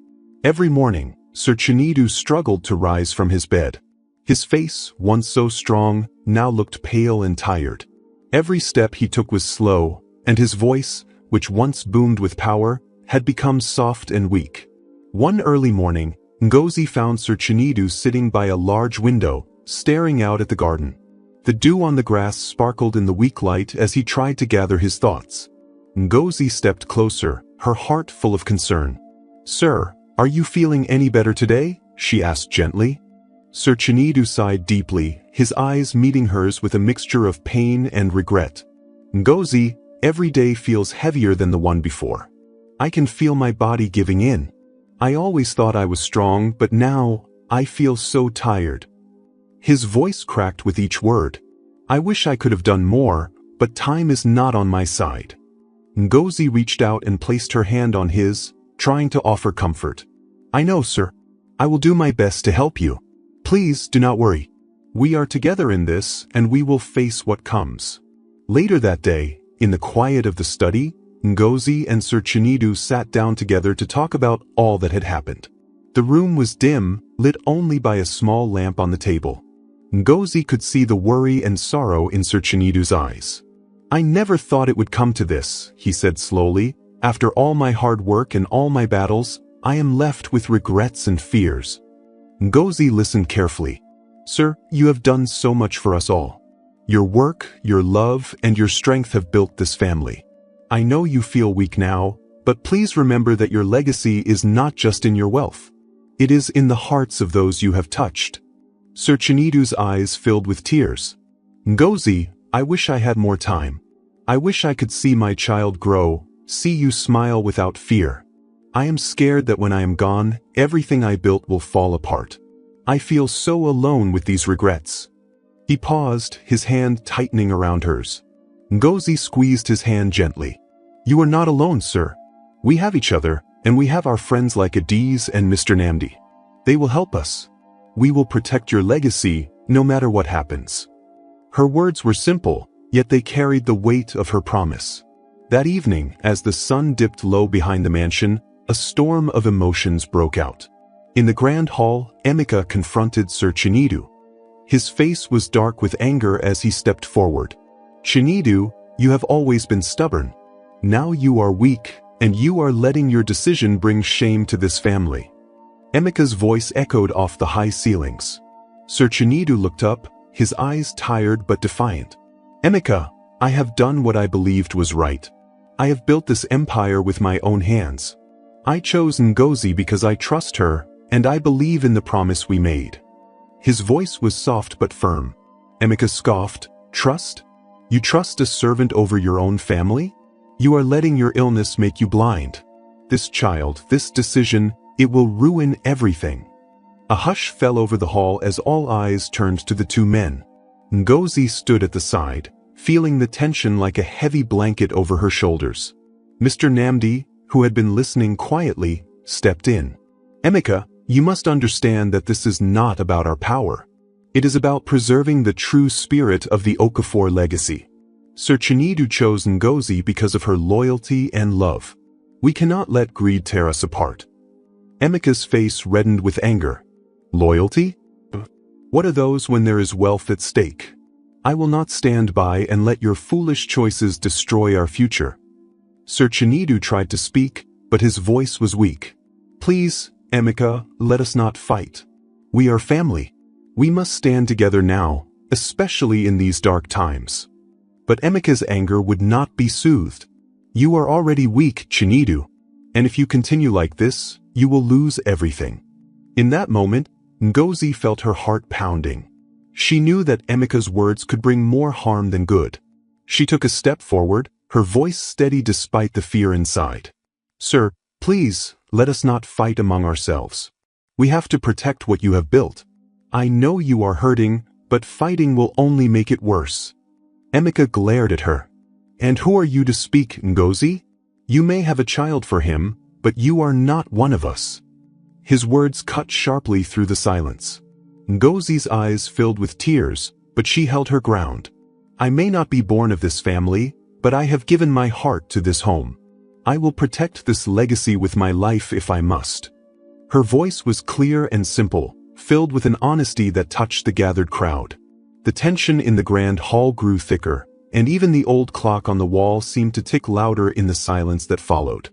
Every morning, Sir Chinedu struggled to rise from his bed. His face, once so strong, now looked pale and tired. Every step he took was slow, and his voice, which once boomed with power, had become soft and weak. One early morning, Ngozi found Sir Chinedu sitting by a large window, staring out at the garden. The dew on the grass sparkled in the weak light as he tried to gather his thoughts. Ngozi stepped closer, her heart full of concern. "Sir, are you feeling any better today?" she asked gently. Sir Chinedu sighed deeply, his eyes meeting hers with a mixture of pain and regret. "Ngozi, every day feels heavier than the one before. I can feel my body giving in. I always thought I was strong, but now, I feel so tired." His voice cracked with each word. "I wish I could have done more, but time is not on my side." Ngozi reached out and placed her hand on his, trying to offer comfort. "I know, sir. I will do my best to help you. Please do not worry. We are together in this, and we will face what comes." Later that day, in the quiet of the study, Ngozi and Sir Chinedu sat down together to talk about all that had happened. The room was dim, lit only by a small lamp on the table. Ngozi could see the worry and sorrow in Sir Chinedu's eyes. "I never thought it would come to this," he said slowly. "After all my hard work and all my battles, I am left with regrets and fears." Ngozi listened carefully. "Sir, you have done so much for us all. Your work, your love, and your strength have built this family. I know you feel weak now, but please remember that your legacy is not just in your wealth. It is in the hearts of those you have touched." Sir Chinedu's eyes filled with tears. "Ngozi, I wish I had more time. I wish I could see my child grow, see you smile without fear. I am scared that when I am gone, everything I built will fall apart. I feel so alone with these regrets." He paused, his hand tightening around hers. Ngozi squeezed his hand gently. "You are not alone, sir. We have each other, and we have our friends like Adiz and Mr. Namdi. They will help us. We will protect your legacy, no matter what happens." Her words were simple, yet they carried the weight of her promise. That evening, as the sun dipped low behind the mansion, a storm of emotions broke out. In the grand hall, Emeka confronted Sir Chinedu. His face was dark with anger as he stepped forward. "Chinedu, you have always been stubborn. Now you are weak, and you are letting your decision bring shame to this family." Emeka's voice echoed off the high ceilings. Sir Chinedu looked up, his eyes tired but defiant. "Emeka, I have done what I believed was right. I have built this empire with my own hands. I chose Ngozi because I trust her, and I believe in the promise we made." His voice was soft but firm. Emeka scoffed, "Trust? You trust a servant over your own family? You are letting your illness make you blind. This child, this decision, it will ruin everything." A hush fell over the hall as all eyes turned to the two men. Ngozi stood at the side, feeling the tension like a heavy blanket over her shoulders. Mr. Namdi, who had been listening quietly, stepped in. "Emeka, you must understand that this is not about our power. It is about preserving the true spirit of the Okafor legacy. Sir Chinedu chose Ngozi because of her loyalty and love. We cannot let greed tear us apart." Emeka's face reddened with anger. "Loyalty? What are those when there is wealth at stake? I will not stand by and let your foolish choices destroy our future." Sir Chinedu tried to speak, but his voice was weak. "Please, Emeka, let us not fight. We are family. We must stand together now, especially in these dark times." But Emeka's anger would not be soothed. "You are already weak, Chinedu, and if you continue like this, you will lose everything." In that moment, Ngozi felt her heart pounding. She knew that Emeka's words could bring more harm than good. She took a step forward, her voice steady despite the fear inside. "Sir, please, let us not fight among ourselves. We have to protect what you have built. I know you are hurting, but fighting will only make it worse." Emeka glared at her. "And who are you to speak, Ngozi? You may have a child for him, but you are not one of us." His words cut sharply through the silence. Ngozi's eyes filled with tears, but she held her ground. "I may not be born of this family, but I have given my heart to this home. I will protect this legacy with my life if I must." Her voice was clear and simple, filled with an honesty that touched the gathered crowd. The tension in the grand hall grew thicker, and even the old clock on the wall seemed to tick louder in the silence that followed.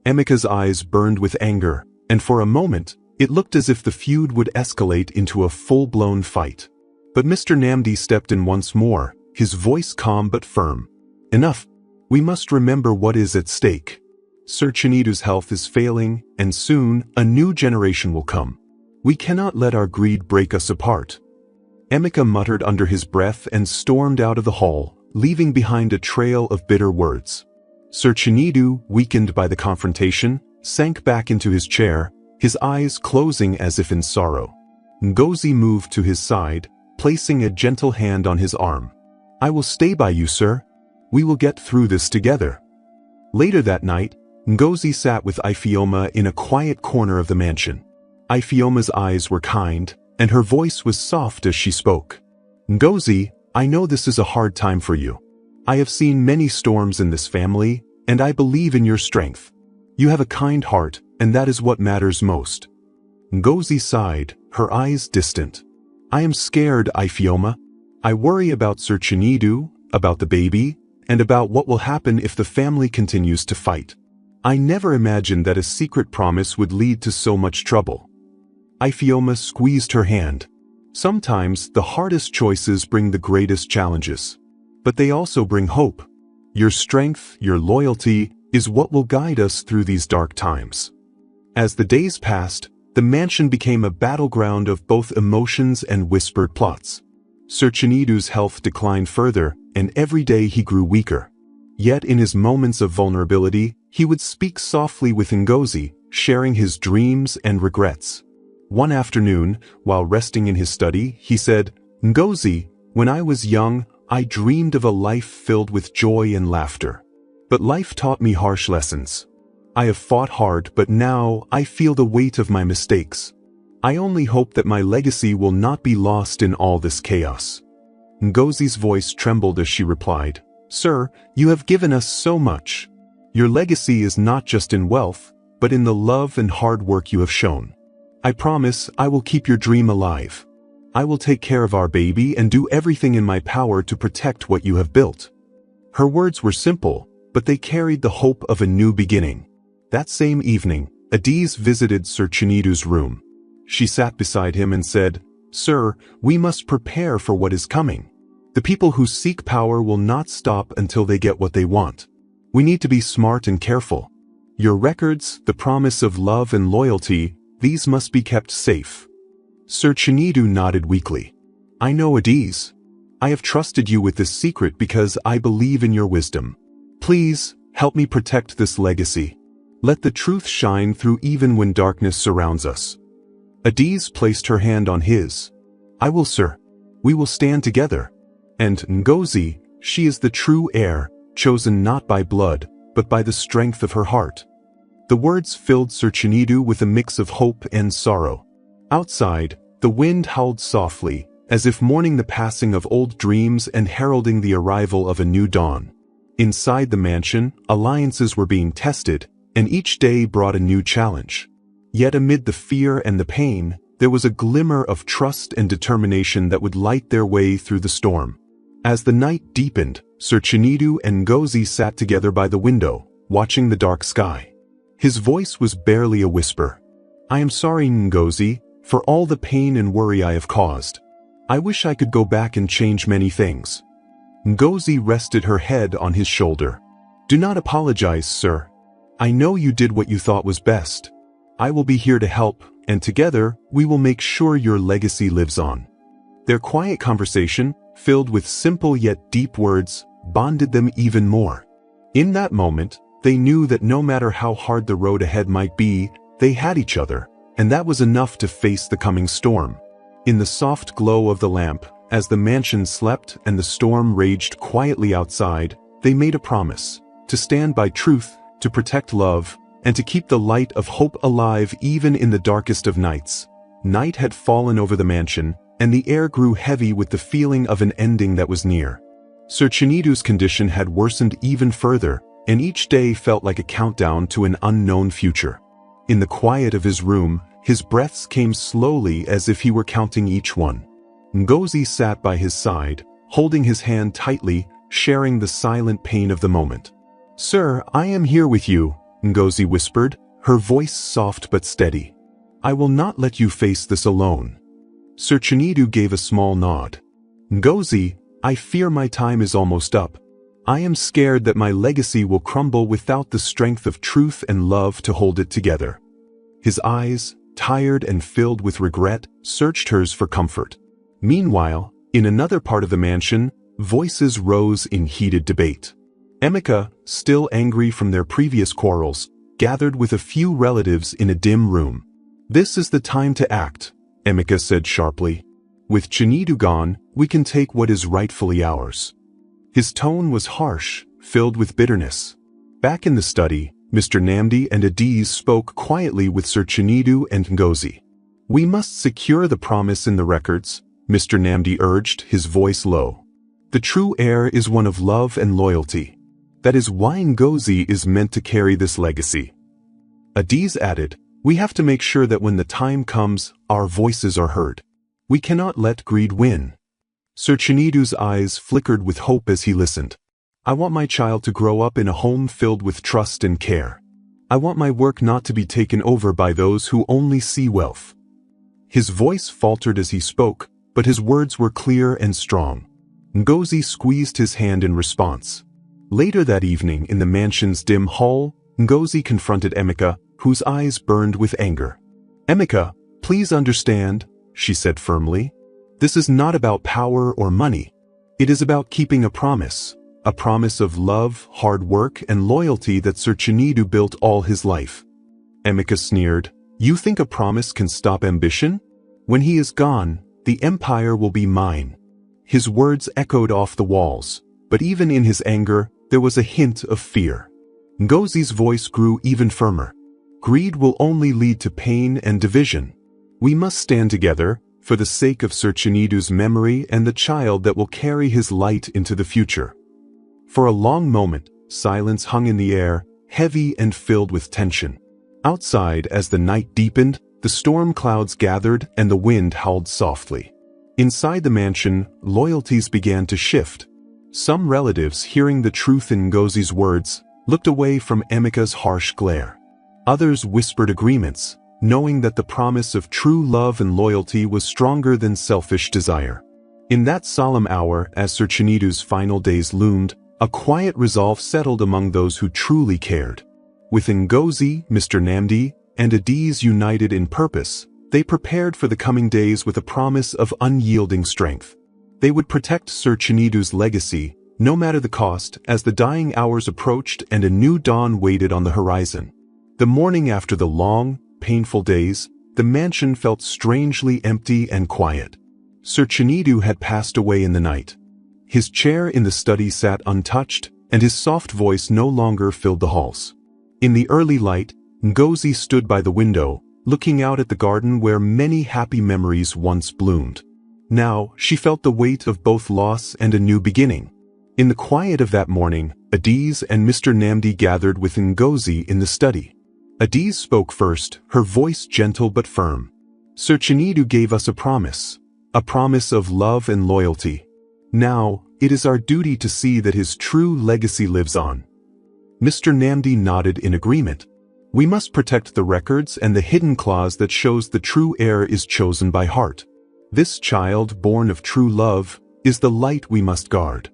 Emeka's eyes burned with anger, and for a moment, it looked as if the feud would escalate into a full-blown fight. But Mr. Namdi stepped in once more, his voice calm but firm. "Enough. We must remember what is at stake. Sir Chinedu's health is failing, and soon, a new generation will come. We cannot let our greed break us apart." Emeka muttered under his breath and stormed out of the hall, leaving behind a trail of bitter words. Sir Chinedu, weakened by the confrontation, sank back into his chair, his eyes closing as if in sorrow. Ngozi moved to his side, placing a gentle hand on his arm. "I will stay by you, sir. We will get through this together." Later that night, Ngozi sat with Ifeoma in a quiet corner of the mansion. Ifeoma's eyes were kind, and her voice was soft as she spoke. "Ngozi, I know this is a hard time for you. I have seen many storms in this family, and I believe in your strength. You have a kind heart, and that is what matters most." Ngozi sighed, her eyes distant. "I am scared, Ifeoma. I worry about Sir Chinedu, about the baby, and about what will happen if the family continues to fight. I never imagined that a secret promise would lead to so much trouble." Ifeoma squeezed her hand. "Sometimes the hardest choices bring the greatest challenges. But they also bring hope. Your strength, your loyalty, is what will guide us through these dark times." As the days passed, the mansion became a battleground of both emotions and whispered plots. Sir Chinedu's health declined further, and every day he grew weaker. Yet in his moments of vulnerability, he would speak softly with Ngozi, sharing his dreams and regrets. One afternoon, while resting in his study, he said, "Ngozi, when I was young, I dreamed of a life filled with joy and laughter. But life taught me harsh lessons. I have fought hard, but now I feel the weight of my mistakes. I only hope that my legacy will not be lost in all this chaos." Ngozi's voice trembled as she replied, "Sir, you have given us so much. Your legacy is not just in wealth, but in the love and hard work you have shown. I promise I will keep your dream alive. I will take care of our baby and do everything in my power to protect what you have built." Her words were simple, but they carried the hope of a new beginning. That same evening, Adiz visited Sir Chinedu's room. She sat beside him and said, "Sir, we must prepare for what is coming. The people who seek power will not stop until they get what they want. We need to be smart and careful. Your records, the promise of love and loyalty, these must be kept safe. Sir Chinedu nodded weakly. I know Adiz. I have trusted you with this secret because I believe in your wisdom. Please, help me protect this legacy. Let the truth shine through even when darkness surrounds us. Adiz placed her hand on his. I will, sir. We will stand together. And Ngozi, she is the true heir, chosen not by blood, but by the strength of her heart. The words filled Sir Chinedu with a mix of hope and sorrow. Outside, the wind howled softly, as if mourning the passing of old dreams and heralding the arrival of a new dawn. Inside the mansion, alliances were being tested, and each day brought a new challenge. Yet amid the fear and the pain, there was a glimmer of trust and determination that would light their way through the storm. As the night deepened, Sir Chinedu and Ngozi sat together by the window, watching the dark sky. His voice was barely a whisper. I am sorry, Ngozi, for all the pain and worry I have caused. I wish I could go back and change many things. Ngozi rested her head on his shoulder. Do not apologize, sir. I know you did what you thought was best. I will be here to help, and together, we will make sure your legacy lives on. Their quiet conversation, filled with simple yet deep words, bonded them even more. In that moment, they knew that no matter how hard the road ahead might be, they had each other, and that was enough to face the coming storm. In the soft glow of the lamp, as the mansion slept and the storm raged quietly outside, they made a promise to stand by truth, to protect love, and to keep the light of hope alive even in the darkest of nights. Night had fallen over the mansion, and the air grew heavy with the feeling of an ending that was near. Sir Chinedu's condition had worsened even further, and each day felt like a countdown to an unknown future. In the quiet of his room, his breaths came slowly as if he were counting each one. Ngozi sat by his side, holding his hand tightly, sharing the silent pain of the moment. Sir, I am here with you, Ngozi whispered, her voice soft but steady. I will not let you face this alone. Sir Chinedu gave a small nod. Ngozi, I fear my time is almost up. I am scared that my legacy will crumble without the strength of truth and love to hold it together. His eyes, tired and filled with regret, searched hers for comfort. Meanwhile, in another part of the mansion, voices rose in heated debate. Emeka, still angry from their previous quarrels, gathered with a few relatives in a dim room. This is the time to act, Emeka said sharply. With Chinedu gone, we can take what is rightfully ours. His tone was harsh, filled with bitterness. Back in the study, Mr. Namdi and Adiz spoke quietly with Sir Chinedu and Ngozi. We must secure the promise in the records, Mr. Namdi urged, his voice low. The true heir is one of love and loyalty. That is why Ngozi is meant to carry this legacy. Adiz added, we have to make sure that when the time comes, our voices are heard. We cannot let greed win. Sir Chinedu's eyes flickered with hope as he listened. I want my child to grow up in a home filled with trust and care. I want my work not to be taken over by those who only see wealth. His voice faltered as he spoke, but his words were clear and strong. Ngozi squeezed his hand in response. Later that evening in the mansion's dim hall, Ngozi confronted Emeka, whose eyes burned with anger. Emeka, please understand, she said firmly. This is not about power or money. It is about keeping a promise of love, hard work, and loyalty that Sir Chinedu built all his life. Emeka sneered, you think a promise can stop ambition? When he is gone, the empire will be mine. His words echoed off the walls, but even in his anger, there was a hint of fear. Ngozi's voice grew even firmer. Greed will only lead to pain and division. We must stand together, for the sake of Sir Chinedu's memory and the child that will carry his light into the future. For a long moment, silence hung in the air, heavy and filled with tension. Outside, as the night deepened, the storm clouds gathered and the wind howled softly. Inside the mansion, loyalties began to shift. Some relatives, hearing the truth in Ngozi's words, looked away from Emeka's harsh glare. Others whispered agreements, knowing that the promise of true love and loyalty was stronger than selfish desire. In that solemn hour, as Sir Chinedu's final days loomed, a quiet resolve settled among those who truly cared. With Ngozi, Mr. Namdi, and Adiz united in purpose, they prepared for the coming days with a promise of unyielding strength. They would protect Sir Chinedu's legacy, no matter the cost, as the dying hours approached and a new dawn waited on the horizon. The morning after the long, painful days, the mansion felt strangely empty and quiet. Sir Chinedu had passed away in the night. His chair in the study sat untouched, and his soft voice no longer filled the halls. In the early light, Ngozi stood by the window, looking out at the garden where many happy memories once bloomed. Now, she felt the weight of both loss and a new beginning. In the quiet of that morning, Adiz and Mr. Namdi gathered with Ngozi in the study. Adiz spoke first, her voice gentle but firm. Sir Chinedu gave us a promise of love and loyalty. Now, it is our duty to see that his true legacy lives on. Mr. Namdi nodded in agreement. We must protect the records and the hidden clause that shows the true heir is chosen by heart. This child, born of true love, is the light we must guard.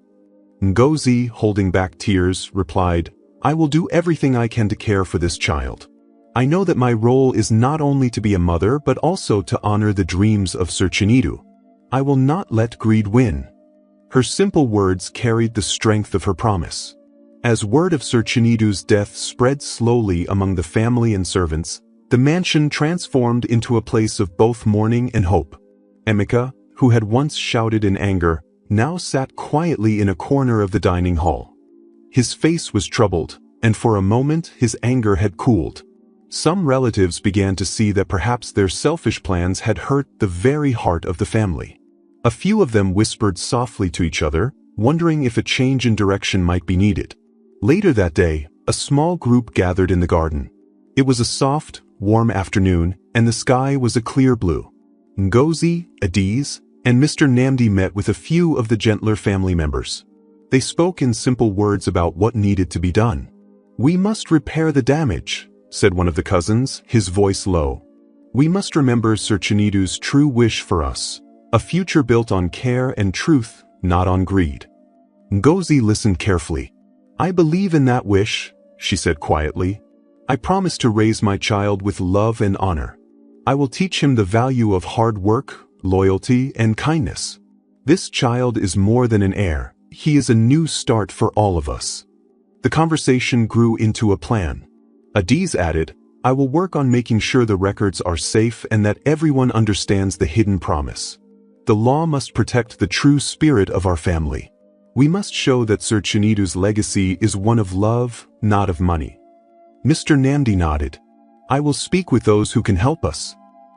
Ngozi, holding back tears, replied, I will do everything I can to care for this child. I know that my role is not only to be a mother but also to honor the dreams of Sir Chinedu. I will not let greed win. Her simple words carried the strength of her promise. As word of Sir Chinedu's death spread slowly among the family and servants, the mansion transformed into a place of both mourning and hope. Emeka, who had once shouted in anger, now sat quietly in a corner of the dining hall. His face was troubled, and for a moment his anger had cooled. Some relatives began to see that perhaps their selfish plans had hurt the very heart of the family. A few of them whispered softly to each other, wondering if a change in direction might be needed. Later that day, a small group gathered in the garden. It was a soft, warm afternoon, and the sky was a clear blue. Ngozi, Adiz, and Mr. Namdi met with a few of the gentler family members. They spoke in simple words about what needed to be done. We must repair the damage, said one of the cousins, his voice low. We must remember Sir Chinedu's true wish for us, a future built on care and truth, not on greed. Ngozi listened carefully. I believe in that wish, she said quietly. I promise to raise my child with love and honor. I will teach him the value of hard work, loyalty, and kindness. This child is more than an heir. He is a new start for all of us. The conversation grew into a plan. Adiz added, I will work on making sure the records are safe and that everyone understands the hidden promise. The law must protect the true spirit of our family. We must show that Sir Chinedu's legacy is one of love, not of money. Mr. Namdi nodded. I will speak with those who can help us.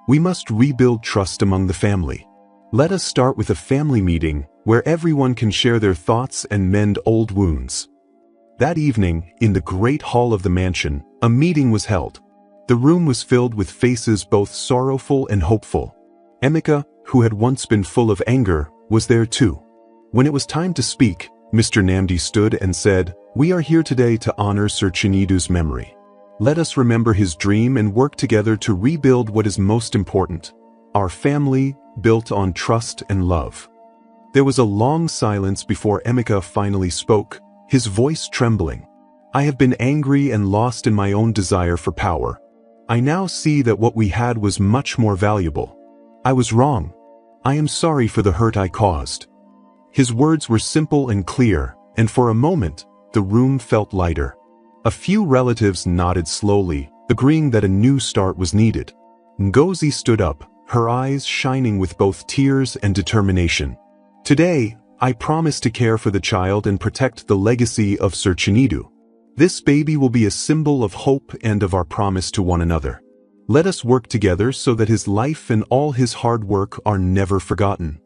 We must rebuild trust among the family. Let us start with a family meeting where everyone can share their thoughts and mend old wounds. That evening, in the great hall of the mansion, a meeting was held. The room was filled with faces both sorrowful and hopeful. Emeka, who had once been full of anger, was there too. When it was time to speak, Mr. Namdi stood and said, We are here today to honor Sir Chinedu's memory. Let us remember his dream and work together to rebuild what is most important, our family built on trust and love. There was a long silence before Emeka finally spoke, his voice trembling. I have been angry and lost in my own desire for power. I now see that what we had was much more valuable. I was wrong. I am sorry for the hurt I caused. His words were simple and clear, and for a moment, the room felt lighter. A few relatives nodded slowly, agreeing that a new start was needed. Ngozi stood up, her eyes shining with both tears and determination. Today, I promise to care for the child and protect the legacy of Sir Chinedu. This baby will be a symbol of hope and of our promise to one another. Let us work together so that his life and all his hard work are never forgotten.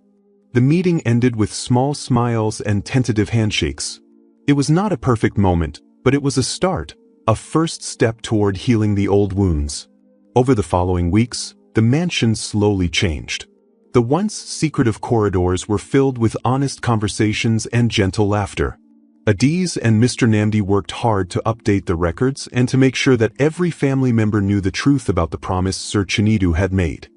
The meeting ended with small smiles and tentative handshakes. It was not a perfect moment, but it was a start, a first step toward healing the old wounds. Over the following weeks, the mansion slowly changed. The once secretive corridors were filled with honest conversations and gentle laughter. Adiz and Mr. Namdi worked hard to update the records and to make sure that every family member knew the truth about the promise Sir Chinedu had made.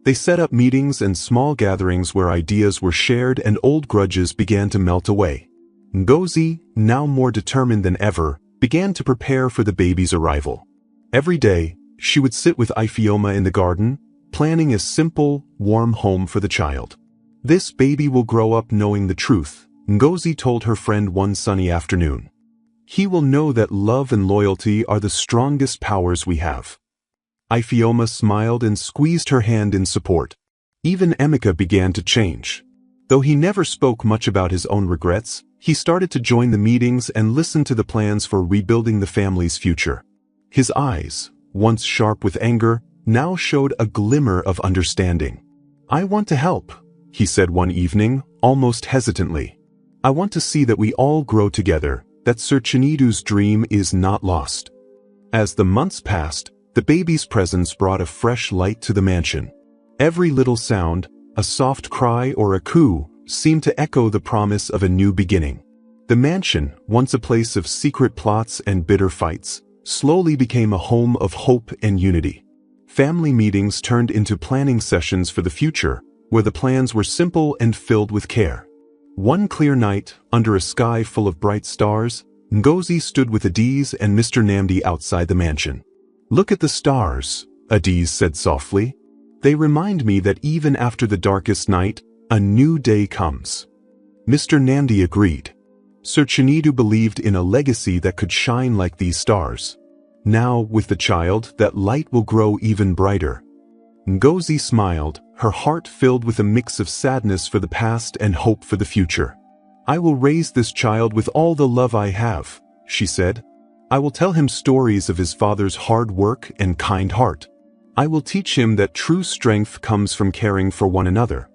They set up meetings and small gatherings where ideas were shared and old grudges began to melt away. Ngozi, now more determined than ever, began to prepare for the baby's arrival. Every day, she would sit with Ifeoma in the garden, planning a simple, warm home for the child. "This baby will grow up knowing the truth," Ngozi told her friend one sunny afternoon. "He will know that love and loyalty are the strongest powers we have." Ifeoma smiled and squeezed her hand in support. Even Emeka began to change. Though he never spoke much about his own regrets, he started to join the meetings and listen to the plans for rebuilding the family's future. His eyes, once sharp with anger, now showed a glimmer of understanding. "I want to help," he said one evening, almost hesitantly. "I want to see that we all grow together, that Sir Chinedu's dream is not lost." As the months passed, the baby's presence brought a fresh light to the mansion. Every little sound, a soft cry or a coo, seemed to echo the promise of a new beginning. The mansion, once a place of secret plots and bitter fights, slowly became a home of hope and unity. Family meetings turned into planning sessions for the future, where the plans were simple and filled with care. One clear night, under a sky full of bright stars, Ngozi stood with Adiz and Mr. Namdi outside the mansion. "Look at the stars," Adiz said softly. "They remind me that even after the darkest night, a new day comes." Mr. Namdi agreed. Sir Chinedu believed in a legacy that could shine like these stars. Now, with the child, that light will grow even brighter. Ngozi smiled, her heart filled with a mix of sadness for the past and hope for the future. "I will raise this child with all the love I have," she said. "I will tell him stories of his father's hard work and kind heart. I will teach him that true strength comes from caring for one another."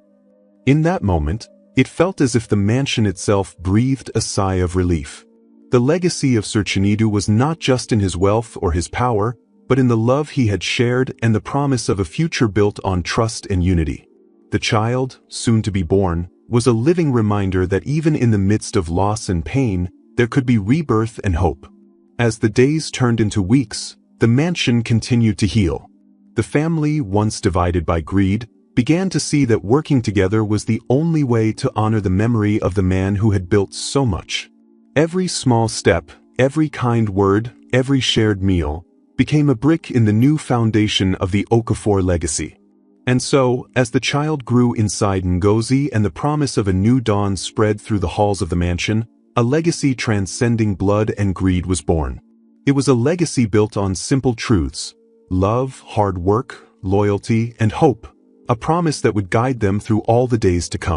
In that moment, it felt as if the mansion itself breathed a sigh of relief. The legacy of Sir Chinedu was not just in his wealth or his power, but in the love he had shared and the promise of a future built on trust and unity. The child, soon to be born, was a living reminder that even in the midst of loss and pain, there could be rebirth and hope. As the days turned into weeks, the mansion continued to heal. The family, once divided by greed, began to see that working together was the only way to honor the memory of the man who had built so much. Every small step, every kind word, every shared meal, became a brick in the new foundation of the Okafor legacy. And so, as the child grew inside Ngozi and the promise of a new dawn spread through the halls of the mansion, a legacy transcending blood and greed was born. It was a legacy built on simple truths: love, hard work, loyalty, and hope, a promise that would guide them through all the days to come.